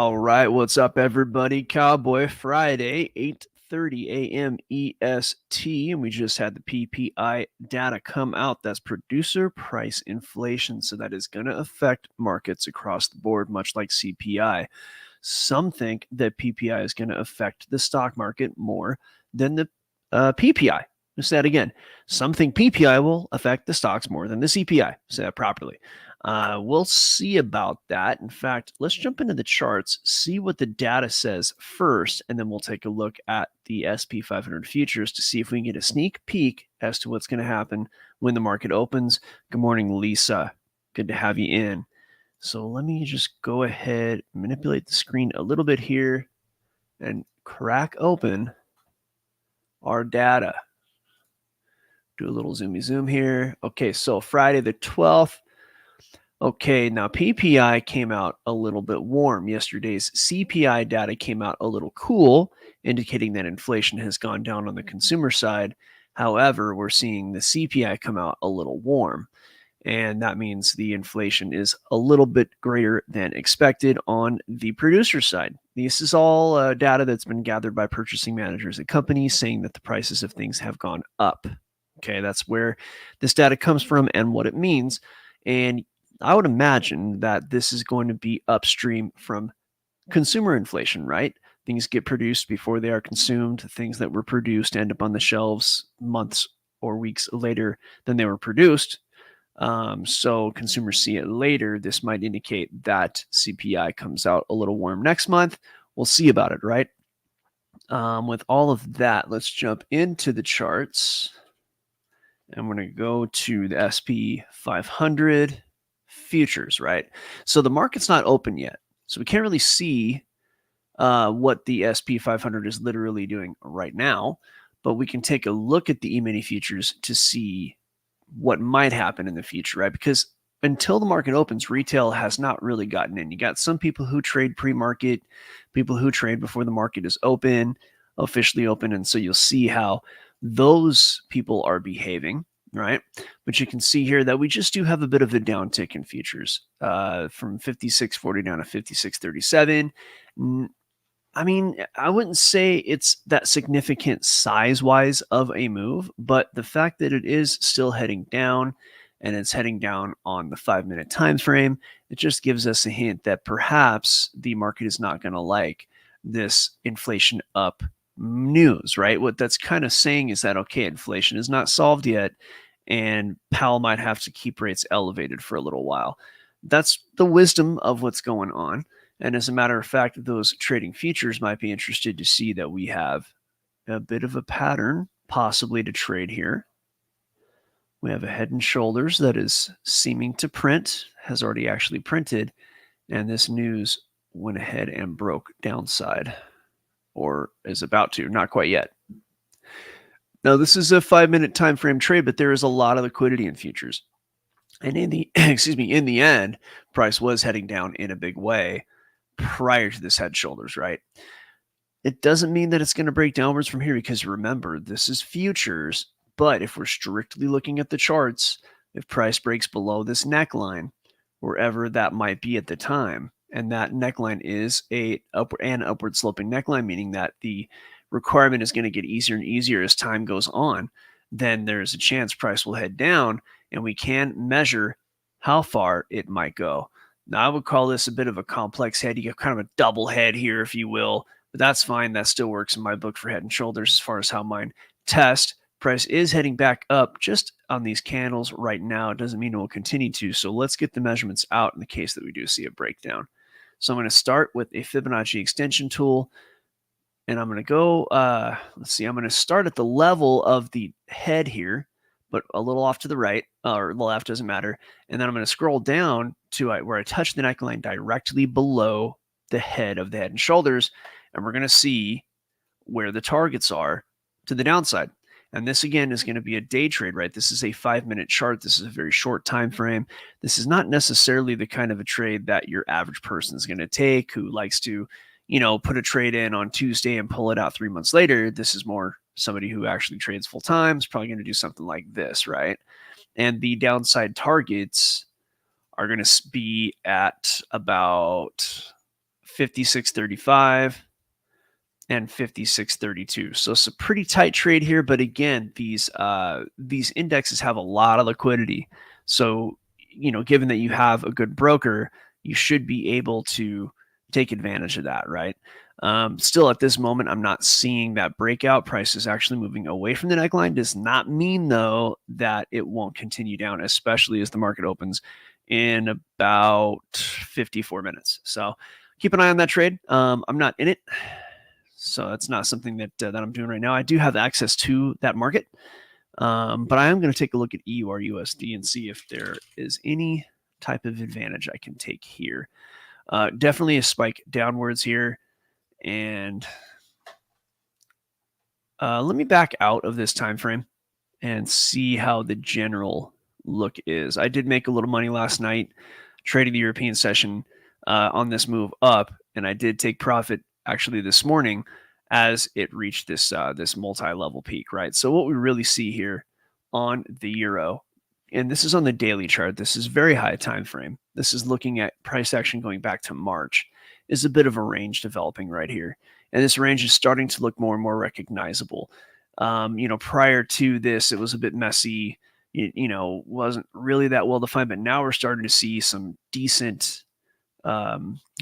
All right, what's up, everybody? Cowboy Friday, 8:30 a.m. EST, and we just had the PPI data come out. That's producer price inflation, so that is going to affect markets across the board, much like CPI. Some think that PPI is going to affect the stock market more than the PPI. Let's say that again. Some think PPI will affect the stocks more than the CPI. Say that properly. We'll see about that. In fact, let's jump into the charts, see what the data says first, and then we'll take a look at the SP 500 futures to see if we can get a sneak peek as to what's going to happen when the market opens. Good morning, Lisa. Good to have you in. So let me just go ahead, manipulate the screen a little bit here, and crack open our data. Do a little zoomy zoom here. Okay, so Friday the 12th. Okay, now PPI came out a little bit warm. Yesterday's CPI data came out a little cool, indicating that inflation has gone down on the consumer side. However, we're seeing the CPI come out a little warm, and that means the inflation is a little bit greater than expected on the producer side. This is all data that's been gathered by purchasing managers at companies saying that the prices of things have gone up. Okay, that's where this data comes from and what it means. And I would imagine that this is going to be upstream from consumer inflation, right? Things get produced before they are consumed. Things that were produced end up on the shelves months or weeks later than they were produced. So consumers see it later. This might indicate that CPI comes out a little warm next month. We'll see about it, right? With all of that, let's jump into the charts. I'm going to go to the SP 500 futures, right? So the market's not open yet. So we can't really see what the SP 500 is literally doing right now, but we can take a look at the E-mini futures to see what might happen in the future, right? Because until the market opens, retail has not really gotten in. You got some people who trade pre-market, people who trade before the market is open, officially open, and so you'll see how those people are behaving, right? But you can see here that we just do have a bit of a downtick in futures from 56.40 down to 56.37. I mean, I wouldn't say it's that significant size-wise of a move, but the fact that it is still heading down and it's heading down on the 5-minute time frame, it just gives us a hint that perhaps the market is not going to like this inflation up news, right? What that's kind of saying is that, okay, inflation is not solved yet, and Powell might have to keep rates elevated for a little while. That's the wisdom of what's going on. And as a matter of fact, those trading futures might be interested to see that we have a bit of a pattern possibly to trade here. We have a head and shoulders that is seeming to print, has already actually printed, and this news went ahead and broke downside, or is about to, not quite yet. Now, this is a 5-minute time frame trade, but there is a lot of liquidity in futures. And in the in the end, price was heading down in a big way prior to this head shoulders, right? It doesn't mean that it's going to break downwards from here, because remember, this is futures. But if we're strictly looking at the charts, if price breaks below this neckline, wherever that might be at the time, and that neckline is an upward sloping neckline, meaning that the requirement is going to get easier and easier as time goes on, then there's a chance price will head down, and we can measure how far it might go. Now, I would call this a bit of a complex head. You get kind of a double head here, if you will, but that's fine. That still works in my book for head and shoulders as far as how mine test. Price is heading back up just on these candles right now. It doesn't mean it will continue to. So let's get the measurements out in the case that we do see a breakdown. So I'm going to start with a Fibonacci extension tool, and I'm going to go, let's see, I'm going to start at the level of the head here, but a little off to the right, or the left, doesn't matter. And then I'm going to scroll down to where I touch the neckline directly below the head of the head and shoulders, and we're going to see where the targets are to the downside. And this, again, is going to be a day trade, right? This is a 5-minute chart. This is a very short time frame. This is not necessarily the kind of a trade that your average person is going to take, who likes to, put a trade in on Tuesday and pull it out 3 months later. This is more somebody who actually trades full time is probably going to do something like this, right? And the downside targets are going to be at about 56.35 and 56.32. So it's a pretty tight trade here, but again, these indexes have a lot of liquidity. So, given that you have a good broker, you should be able to take advantage of that, right? Still at this moment, I'm not seeing that breakout. Price is actually moving away from the neckline. Does not mean though that it won't continue down, especially as the market opens in about 54 minutes. So keep an eye on that trade. I'm not in it, so that's not something that I'm doing right now. I do have access to that market, but I am going to take a look at EURUSD and see if there is any type of advantage I can take here. Definitely a spike downwards here, and let me back out of this time frame and see how the general look is. I did make a little money last night trading the European session on this move up, and I did take profit actually this morning as it reached this this multi-level peak, right? So what we really see here on the euro, and this is on the daily chart, this is very high time frame. This is looking at price action going back to March, is a bit of a range developing right here. And this range is starting to look more and more recognizable. Prior to this, it was a bit messy. Wasn't really that well defined, but now we're starting to see some decent,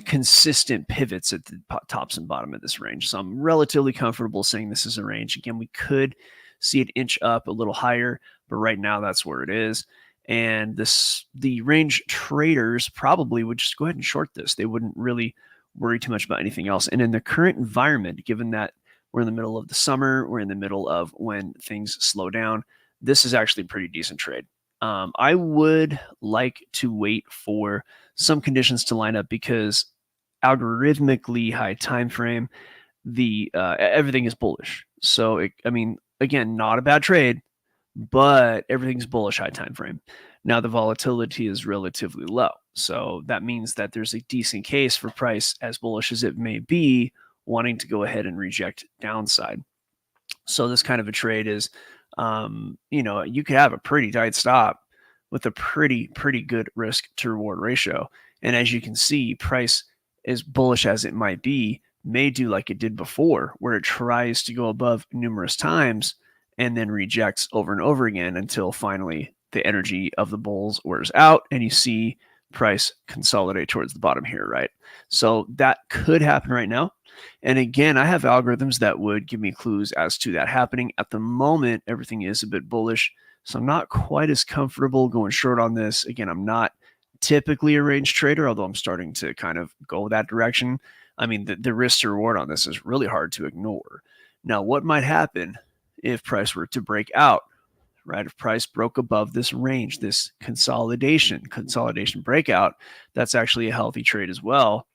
consistent pivots at the tops and bottom of this range. So I'm relatively comfortable saying this is a range. Again, we could see it inch up a little higher, but right now that's where it is. And the range traders probably would just go ahead and short this. They wouldn't really worry too much about anything else. And in the current environment, given that we're in the middle of the summer, we're in the middle of when things slow down, this is actually a pretty decent trade. I would like to wait for some conditions to line up because algorithmically high time frame, everything is bullish. So again, not a bad trade, but everything's bullish high time frame. Now the volatility is relatively low, so that means that there's a decent case for price, as bullish as it may be, wanting to go ahead and reject downside. So this kind of a trade is, you could have a pretty tight stop with a pretty good risk to reward ratio. And as you can see, price, as bullish as it might be, may do like it did before, where it tries to go above numerous times and then rejects over and over again until finally the energy of the bulls wears out and you see price consolidate towards the bottom here, right? So that could happen right now. And again, I have algorithms that would give me clues as to that happening. At the moment, everything is a bit bullish, so I'm not quite as comfortable going short on this. Again, I'm not typically a range trader, although I'm starting to kind of go that direction. I mean, the risk to reward on this is really hard to ignore. Now, what might happen if price were to break out, right? If price broke above this range, this consolidation breakout, that's actually a healthy trade as well.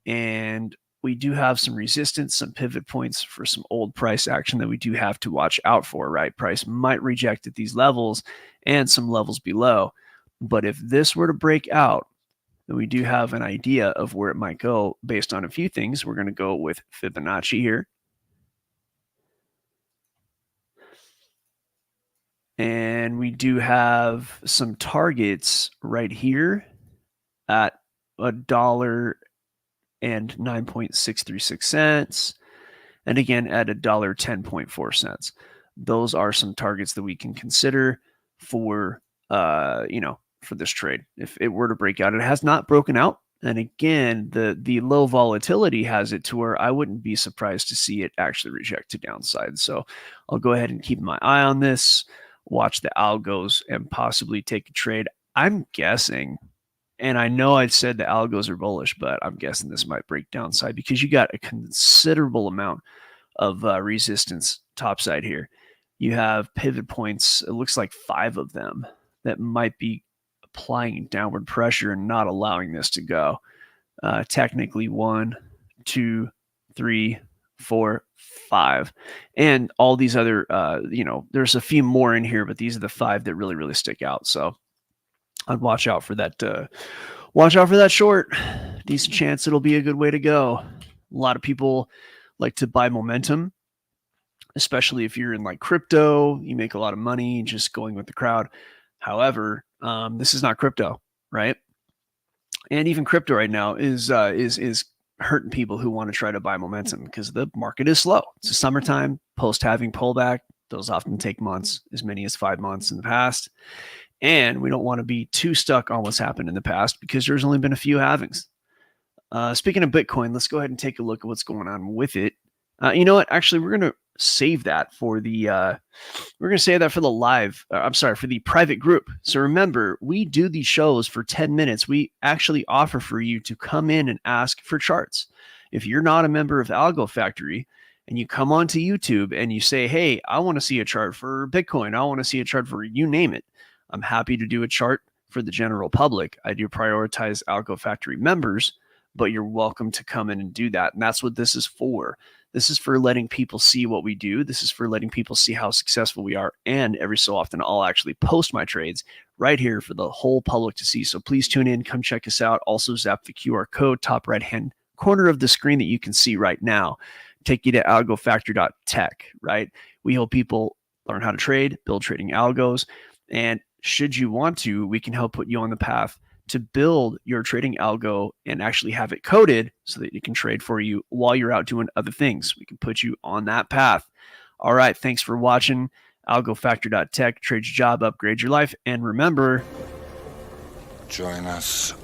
And we do have some resistance, some pivot points for some old price action that we do have to watch out for, right? Price might reject at these levels and some levels below. But if this were to break out, then we do have an idea of where it might go based on a few things. We're going to go with Fibonacci here. And we do have some targets right here at $1 and 9.636 cents. And again, at $1.10.4 cents. Those are some targets that we can consider for, for this trade. If it were to break out, it has not broken out. And again, the low volatility has it to where I wouldn't be surprised to see it actually reject to downside. So I'll go ahead and keep my eye on this, watch the algos, and possibly take a trade. I'm guessing, and I know I said the algos are bullish, but I'm guessing this might break downside because you got a considerable amount of resistance topside here. You have pivot points, it looks like 5 of them, that might be applying downward pressure and not allowing this to go. Technically 1, 2, 3, 4, 5, and all these other, there's a few more in here, but these are the 5 that really stick out. So I'd watch out for that. Watch out for that short. Decent chance it'll be a good way to go. A lot of people like to buy momentum, especially if you're in like crypto. You make a lot of money just going with the crowd. However, this is not crypto, right? And even crypto right now is hurting people who want to try to buy momentum because the market is slow. It's a summertime, post-halving pullback. Those often take months, as many as 5 months in the past. And we don't want to be too stuck on what's happened in the past because there's only been a few halvings. Speaking of Bitcoin, let's go ahead and take a look at what's going on with it. You know what? Actually, we're going to save that for the live. For the private group. So remember, we do these shows for 10 minutes. We actually offer for you to come in and ask for charts. If you're not a member of Algo Factory and you come onto YouTube and you say, hey, I want to see a chart for Bitcoin. I want to see a chart for you name it. I'm happy to do a chart for the general public. I do prioritize Algo Factory members, but you're welcome to come in and do that. And that's what this is for. This is for letting people see what we do. This is for letting people see how successful we are. And every so often, I'll actually post my trades right here for the whole public to see. So please tune in, come check us out. Also zap the QR code, top right-hand corner of the screen that you can see right now. Take you to algofactory.tech, right? We help people learn how to trade, build trading algos. And should you want to, we can help put you on the path to build your trading algo and actually have it coded so that it can trade for you while you're out doing other things. We can put you on that path. All right. Thanks for watching. Algofactory.tech. Trade your job, upgrade your life. And remember, join us